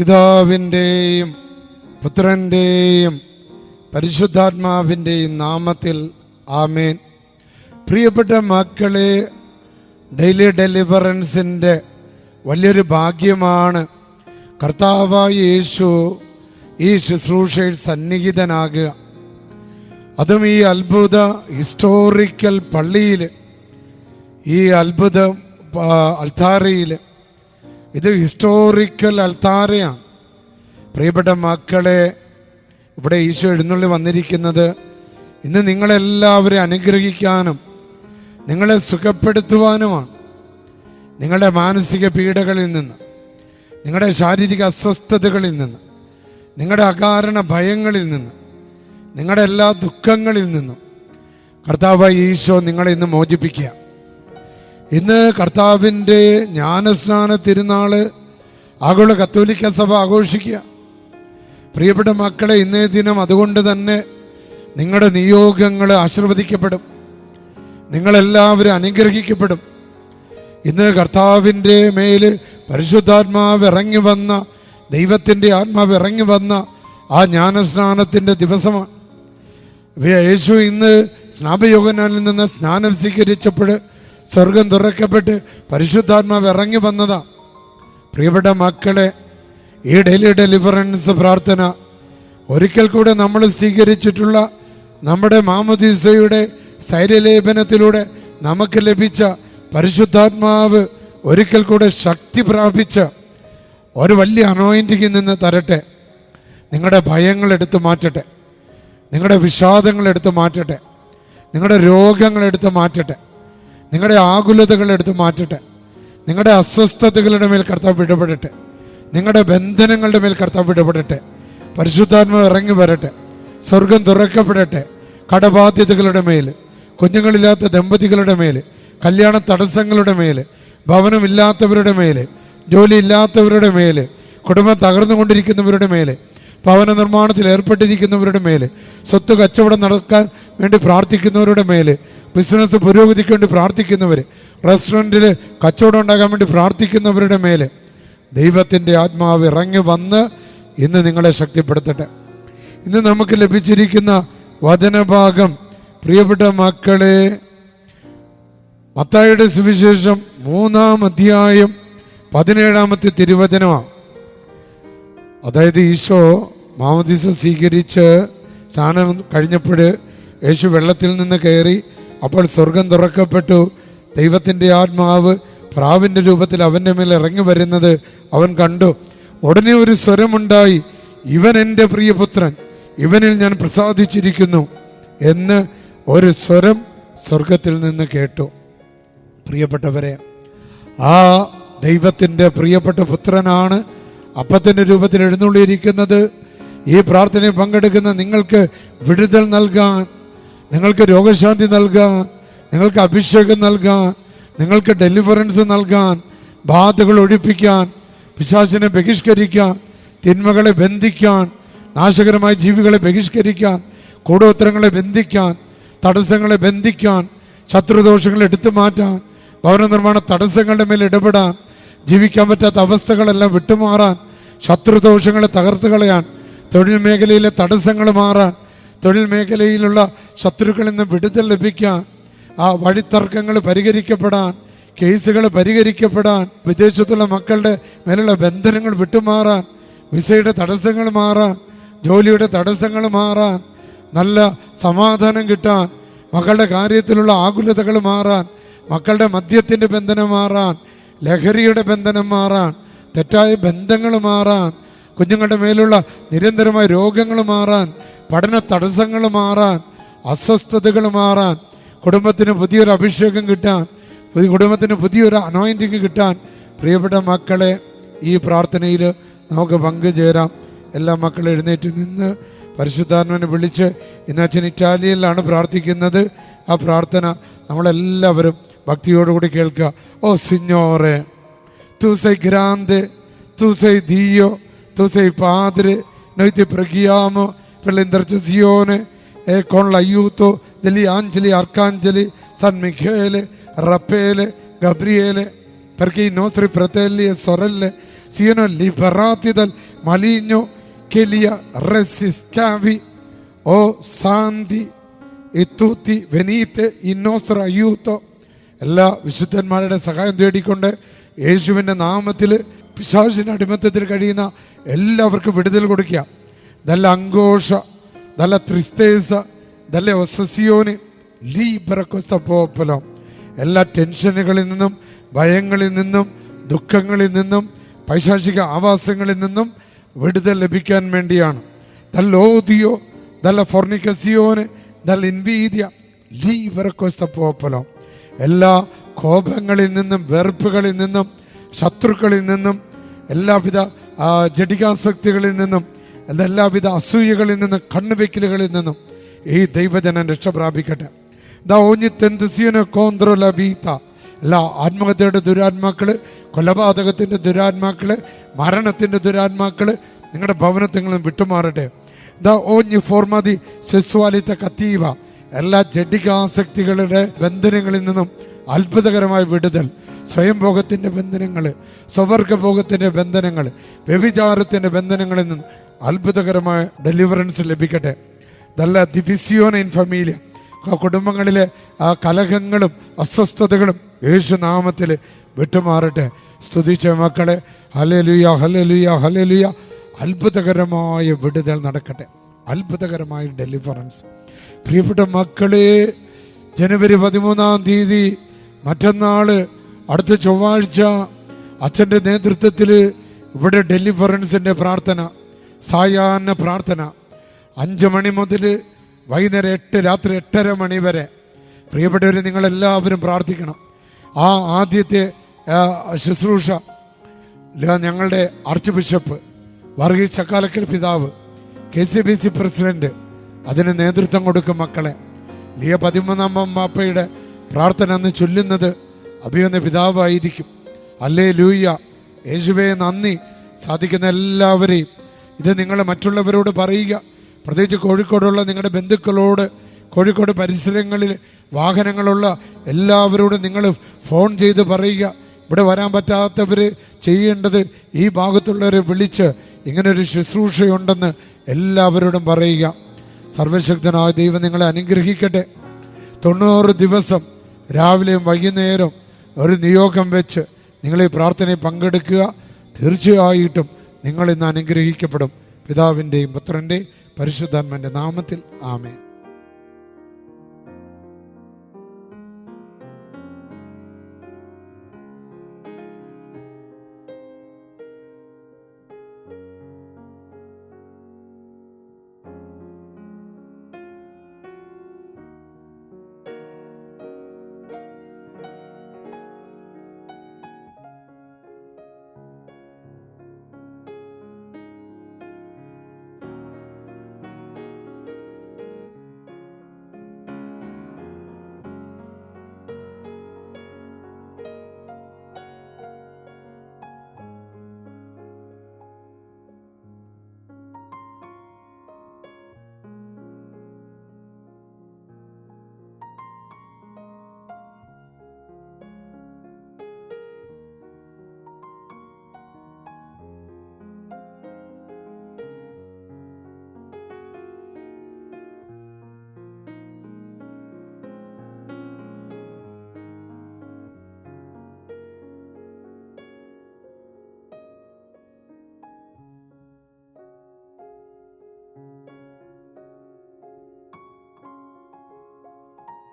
പിതാവിൻ്റെയും പുത്രൻ്റെയും പരിശുദ്ധാത്മാവിൻ്റെയും നാമത്തിൽ ആമേൻ. പ്രിയപ്പെട്ട മക്കളെ, ഡെയിലി ഡെലിവറൻസിൻ്റെ വലിയൊരു ഭാഗ്യമാണ് കർത്താവായ യേശു ഈ ശുശ്രൂഷയിൽ സന്നിഹിതനാകുക. അതും ഈ അത്ഭുത ഹിസ്റ്റോറിക്കൽ പള്ളിയിൽ, ഈ അത്ഭുത അൾത്താരയിൽ. ഇത് ഹിസ്റ്റോറിക്കൽ അൾത്താരയാണ്. പ്രിയപ്പെട്ട മക്കളെ, ഇവിടെ ഈശോ എഴുന്നള്ളി വന്നിരിക്കുന്നത് ഇന്ന് നിങ്ങളെല്ലാവരെയും അനുഗ്രഹിക്കാനും നിങ്ങളെ സുഖപ്പെടുത്തുവാനുമാണ്. നിങ്ങളുടെ മാനസിക പീഡകളിൽ നിന്ന്, നിങ്ങളുടെ ശാരീരിക അസ്വസ്ഥതകളിൽ നിന്ന്, നിങ്ങളുടെ അകാരണ ഭയങ്ങളിൽ നിന്ന്, നിങ്ങളുടെ എല്ലാ ദുഃഖങ്ങളിൽ നിന്നും കർത്താവായ ഈശോ നിങ്ങളെ ഇന്ന് മോചിപ്പിക്കുക. ഇന്ന് കർത്താവിൻ്റെ ജ്ഞാനസ്നാന തിരുനാള് ആഗോള കത്തോലിക്ക സഭ ആഘോഷിക്കുക. പ്രിയപ്പെട്ട മക്കളെ, ഇന്നേ ദിനം അതുകൊണ്ട് തന്നെ നിങ്ങളുടെ നിയോഗങ്ങൾ ആശീർവദിക്കപ്പെടും, നിങ്ങളെല്ലാവരും അനുഗ്രഹിക്കപ്പെടും. ഇന്ന് കർത്താവിൻ്റെ മേല് പരിശുദ്ധാത്മാവ് ഇറങ്ങി വന്ന, ദൈവത്തിൻ്റെ ആത്മാവ് ഇറങ്ങി വന്ന ആ ജ്ഞാനസ്നാനത്തിൻ്റെ ദിവസമാണ്. യേശു ഇന്ന് സ്നാപയോഹന്നാനിൽ നിന്ന് സ്നാനം സ്വീകരിച്ചപ്പോൾ സ്വർഗം തുറക്കപ്പെട്ട് പരിശുദ്ധാത്മാവ് ഇറങ്ങി വന്നതാ. പ്രിയപ്പെട്ട മക്കളെ, ഈ ഡെയിലി ഡെലിവറൻസ് പ്രാർത്ഥന ഒരിക്കൽ കൂടെ നമ്മൾ സ്വീകരിച്ചിട്ടുള്ള നമ്മുടെ മാമോദീസയുടെ സ്ഥൈര്യലേപനത്തിലൂടെ നമുക്ക് ലഭിച്ച പരിശുദ്ധാത്മാവ് ഒരിക്കൽ കൂടെ ശക്തി പ്രാപിച്ച ഒരു വലിയ അനോയിന്റിങ്ങിൽ നിന്ന് തരട്ടെ. നിങ്ങളുടെ ഭയങ്ങൾ എടുത്തു മാറ്റട്ടെ, നിങ്ങളുടെ വിഷാദങ്ങൾ എടുത്തു മാറ്റട്ടെ, നിങ്ങളുടെ രോഗങ്ങൾ എടുത്തു മാറ്റട്ടെ, നിങ്ങളുടെ ആകുലതകൾ എടുത്തു മാറ്റട്ടെ, നിങ്ങളുടെ അസ്വസ്ഥതകളുടെ മേൽ കർത്താവ് ഇടപെടട്ടെ, നിങ്ങളുടെ ബന്ധനങ്ങളുടെ മേൽ കർത്താവ് ഇടപെടട്ടെ. പരിശുദ്ധാത്മാവ് ഇറങ്ങി വരട്ടെ, സ്വർഗം തുറക്കപ്പെടട്ടെ. കടബാധ്യതകളുടെ മേൽ, കുഞ്ഞുങ്ങളില്ലാത്ത ദമ്പതികളുടെ മേൽ, കല്യാണ തടസ്സങ്ങളുടെ മേൽ, ഭവനമില്ലാത്തവരുടെ മേൽ, ജോലി ഇല്ലാത്തവരുടെ മേൽ, കുടുംബം തകർന്നുകൊണ്ടിരിക്കുന്നവരുടെ മേൽ, ഭവന നിർമ്മാണത്തിൽ ഏർപ്പെട്ടിരിക്കുന്നവരുടെ മേൽ, സ്വത്ത് കച്ചവടം നടക്കാൻ വേണ്ടി പ്രാർത്ഥിക്കുന്നവരുടെ മേൽ, ബിസിനസ് പുരോഗതിക്ക് വേണ്ടി പ്രാർത്ഥിക്കുന്നവർ, റെസ്റ്റോറൻറ്റിൽ കച്ചവടം ഉണ്ടാകാൻ വേണ്ടി പ്രാർത്ഥിക്കുന്നവരുടെ മേൽ ദൈവത്തിൻ്റെ ആത്മാവ് ഇറങ്ങി വന്ന് ഇന്ന് നിങ്ങളെ ശക്തിപ്പെടുത്തട്ടെ. ഇന്ന് നമുക്ക് ലഭിച്ചിരിക്കുന്ന വചനഭാഗം, പ്രിയപ്പെട്ട മക്കളെ, മത്തായിയുടെ സുവിശേഷം 3-ാം അധ്യായം 17-ാമത്തെ തിരുവചനമാണ്. അതായത് ഈശോ മാമോദീസ സ്വീകരിച്ച് സ്നാനം കഴിഞ്ഞപ്പോൾ യേശു വെള്ളത്തിൽ നിന്ന് കയറി. അപ്പോൾ സ്വർഗം തുറക്കപ്പെട്ടു. ദൈവത്തിൻ്റെ ആത്മാവ് പ്രാവിൻ്റെ രൂപത്തിൽ അവൻ്റെ മേൽ ഇറങ്ങി വരുന്നത് അവൻ കണ്ടു. ഉടനെ ഒരു സ്വരമുണ്ടായി, ഇവൻ എൻ്റെ പ്രിയപുത്രൻ, ഇവനിൽ ഞാൻ പ്രസാദിച്ചിരിക്കുന്നു എന്ന് ഒരു സ്വരം സ്വർഗത്തിൽ നിന്ന് കേട്ടു. പ്രിയപ്പെട്ടവരെ, ആ ദൈവത്തിൻ്റെ പ്രിയപ്പെട്ട പുത്രനാണ് അപ്പത്തിൻ്റെ രൂപത്തിൽ എഴുന്നള്ളിയിരിക്കുന്നത്. ഈ പ്രാർത്ഥനയിൽ പങ്കെടുക്കുന്ന നിങ്ങൾക്ക് വിടുതൽ നൽകാൻ, നിങ്ങൾക്ക് രോഗശാന്തി നൽകാൻ, നിങ്ങൾക്ക് അഭിഷേകം നൽകാൻ, നിങ്ങൾക്ക് ഡെലിവറൻസ് നൽകാൻ, ബാധകൾ ഒഴിപ്പിക്കാൻ, പിശാചിനെ ബഹിഷ്കരിക്കാൻ, തിന്മകളെ ബന്ധിക്കാൻ, നാശകരമായ ജീവികളെ ബഹിഷ്കരിക്കാൻ, കൂടോത്രങ്ങളെ ബന്ധിക്കാൻ, തടസ്സങ്ങളെ ബന്ധിക്കാൻ, ശത്രുദോഷങ്ങളെ എടുത്തു മാറ്റാൻ, ഭവന നിർമ്മാണ തടസ്സങ്ങളുടെ മേൽ ഇടപെടാൻ, ജീവിക്കാൻ പറ്റാത്ത അവസ്ഥകളെല്ലാം വിട്ടുമാറാൻ, ശത്രുദോഷങ്ങളെ തകർത്ത് കളയാൻ, തൊഴിൽ മേഖലയിലെ തടസ്സങ്ങൾ മാറാൻ, തൊഴിൽ മേഖലയിലുള്ള ശത്രുക്കളിൽ നിന്ന് വിടുതൽ ലഭിക്കാൻ, ആ വഴിത്തർക്കങ്ങൾ പരിഹരിക്കപ്പെടാൻ, കേസുകൾ പരിഹരിക്കപ്പെടാൻ, വിദേശത്തുള്ള മക്കളുടെ മേലുള്ള ബന്ധനങ്ങൾ വിട്ടുമാറാൻ, വിസയുടെ തടസ്സങ്ങൾ മാറാൻ, ജോലിയുടെ തടസ്സങ്ങൾ മാറാൻ, നല്ല സമാധാനം കിട്ടാൻ, മക്കളുടെ കാര്യത്തിലുള്ള ആകുലതകൾ മാറാൻ, മക്കളുടെ മദ്യത്തിൻ്റെ ബന്ധനം മാറാൻ, ലഹരിയുടെ ബന്ധനം മാറാൻ, തെറ്റായ ബന്ധങ്ങൾ മാറാൻ, കുഞ്ഞുങ്ങളുടെ മേലുള്ള നിരന്തരമായ രോഗങ്ങൾ മാറാൻ, പഠന തടസ്സങ്ങൾ മാറാൻ, അസ്വസ്ഥതകൾ മാറാൻ, കുടുംബത്തിന് പുതിയൊരു അഭിഷേകം കിട്ടാൻ, കുടുംബത്തിന് പുതിയൊരു അനോയിൻറ്റിങ് കിട്ടാൻ. പ്രിയപ്പെട്ട മക്കളെ, ഈ പ്രാർത്ഥനയിൽ നമുക്ക് പങ്കുചേരാം. എല്ലാ മക്കളും എഴുന്നേറ്റ് നിന്ന് പരിശുദ്ധാത്മാവിനെ വിളിച്ച്, ഇന്ന് അച്ഛൻ ഇറ്റാലിയനിലാണ് പ്രാർത്ഥിക്കുന്നത്. ആ പ്രാർത്ഥന നമ്മളെല്ലാവരും ഭക്തിയോടുകൂടി കേൾക്കുക. ഓ സിഞ്ഞോറെ, tu sei grande, tu sei Dio, tu sei Padre, noi ti preghiamo per l'intercessione e con l'aiuto degli angeli, arcangeli, San Michele, Raffaele, Gabriele, perché i nostri fratelli e sorelle siano liberati dal maligno che li ha resi schiavi. O santi e tutti venite in nostro aiuto. എല്ലാ വിശുദ്ധന്മാരുടെ സഹായം തേടിക്കൊണ്ട് യേശുവിൻ്റെ നാമത്തിൽ പിശാചിന്റെ അടിമത്തത്തിൽ കഴിയുന്ന എല്ലാവർക്കും വിടുതൽ കൊടുക്കുക. ദല്ല അങ്കോഷ, ദല്ല ട്രിസ്തേസ, ദല്ല ഒസസിയോന് ലീബറക്കൊസ്ത പോപ്പലം. എല്ലാ ടെൻഷനുകളിൽ നിന്നും, ഭയങ്ങളിൽ നിന്നും, ദുഃഖങ്ങളിൽ നിന്നും, പൈശാചിക ആവാസങ്ങളിൽ നിന്നും വിടുതൽ ലഭിക്കാൻ വേണ്ടിയാണ്. ദല്ലോദിയോ, ദല്ല ഫോർണിക്കസിയോന്, ദല്ല ഇൻവീദിയ ലീബറക്കൊസ്ത പോപ്പലം. എല്ലാ കോപങ്ങളിൽ നിന്നും, വെറുപ്പുകളിൽ നിന്നും, ശത്രുക്കളിൽ നിന്നും, എല്ലാവിധ ജഡികാസക്തികളിൽ നിന്നും, എല്ലാവിധ അസൂയകളിൽ നിന്നും, കണ്ണുവെക്കലുകളിൽ നിന്നും ഈ ദൈവജനം രക്ഷ പ്രാപിക്കട്ടെ. എല്ലാ ആത്മഹത്യയുടെ ദുരാത്മാക്കള്, കൊലപാതകത്തിന്റെ ദുരാത്മാക്കള്, മരണത്തിന്റെ ദുരാത്മാക്കള് നിങ്ങളുടെ ഭവനത്തിൽ നിന്നും വിട്ടുമാറട്ടെ. ഫോർമതി സെസ്വാലിത്ത കത്തീവ. എല്ലാ ജഡികാസക്തികളുടെ ബന്ധനങ്ങളിൽ നിന്നും അത്ഭുതകരമായ വിടുതൽ. സ്വയംഭോഗത്തിന്റെ ബന്ധനങ്ങൾ, സ്വവർഗഭോഗത്തിന്റെ ബന്ധനങ്ങൾ, വ്യഭിചാരത്തിന്റെ ബന്ധനങ്ങളിൽ നിന്ന് അത്ഭുതകരമായ ഡെലിവറൻസ് ലഭിക്കട്ടെ. നല്ല ദിവിസിയോന ഇൻ ഫാമിലിയ. കുടുംബങ്ങളിലെ ആ കലഹങ്ങളും അസ്വസ്ഥതകളും യേശുനാമത്തിൽ വിട്ടുമാറട്ടെ. സ്തുതിച്ച മക്കളെ, ഹല്ലേലൂയ, ഹല്ലേലൂയ, ഹല്ലേലൂയ. അത്ഭുതകരമായ വിടുതൽ നടക്കട്ടെ, അത്ഭുതകരമായ ഡെലിവറൻസ്. പ്രിയപ്പെട്ട മക്കളെ, ജനുവരി 13 മറ്റന്നാള്, അടുത്ത ചൊവ്വാഴ്ച അച്ഛൻ്റെ നേതൃത്വത്തിൽ ഇവിടെ ഡെലിവറൻസിൻ്റെ പ്രാർത്ഥന, സായാഹ്ന പ്രാർത്ഥന 5 മണി മുതൽ വൈകുന്നേരം 8, രാത്രി 8:30 മണി വരെ. പ്രിയപ്പെട്ടവർ, നിങ്ങളെല്ലാവരും പ്രാർത്ഥിക്കണം. ആ ആദ്യത്തെ ശുശ്രൂഷ ഞങ്ങളുടെ ആർച്ച് ബിഷപ്പ് വർഗീസ് ചക്കാലക്കൽ പിതാവ്, KCBC പ്രസിഡന്റ്, അതിന് നേതൃത്വം കൊടുക്കും. മക്കളെ, ലിയ 13-ാം മാപ്പയുടെ പ്രാർത്ഥന അന്ന് ചൊല്ലുന്നത് അഭിവന്യ പിതാവായിരിക്കും. ഹല്ലേലൂയ, യേശുവേ നന്ദി. സാധിക്കുന്ന എല്ലാവരെയും ഇത് നിങ്ങൾ മറ്റുള്ളവരോട് പറയുക. പ്രത്യേകിച്ച് കോഴിക്കോടുള്ള നിങ്ങളുടെ ബന്ധുക്കളോട്, കോഴിക്കോട് പരിസരങ്ങളിൽ വാഹനങ്ങളുള്ള എല്ലാവരോടും നിങ്ങൾ ഫോൺ ചെയ്ത് പറയുക. ഇവിടെ വരാൻ പറ്റാത്തവർ ചെയ്യേണ്ടത് ഈ ഭാഗത്തുള്ളവരെ വിളിച്ച് ഇങ്ങനൊരു ശുശ്രൂഷയുണ്ടെന്ന് എല്ലാവരോടും പറയുക. സർവശക്തനായ ദൈവം നിങ്ങളെ അനുഗ്രഹിക്കട്ടെ. 90 ദിവസം രാവിലെയും വൈകുന്നേരം ഒരു നിയോഗം വെച്ച് നിങ്ങൾ ഈ പ്രാർത്ഥനയിൽ പങ്കെടുക്കുക. തീർച്ചയായിട്ടും നിങ്ങൾ ഇന്ന് അനുഗ്രഹിക്കപ്പെടും. പിതാവിൻ്റെയും പുത്രൻ്റെയും പരിശുദ്ധാത്മാവിൻ്റെ നാമത്തിൽ ആമേൻ.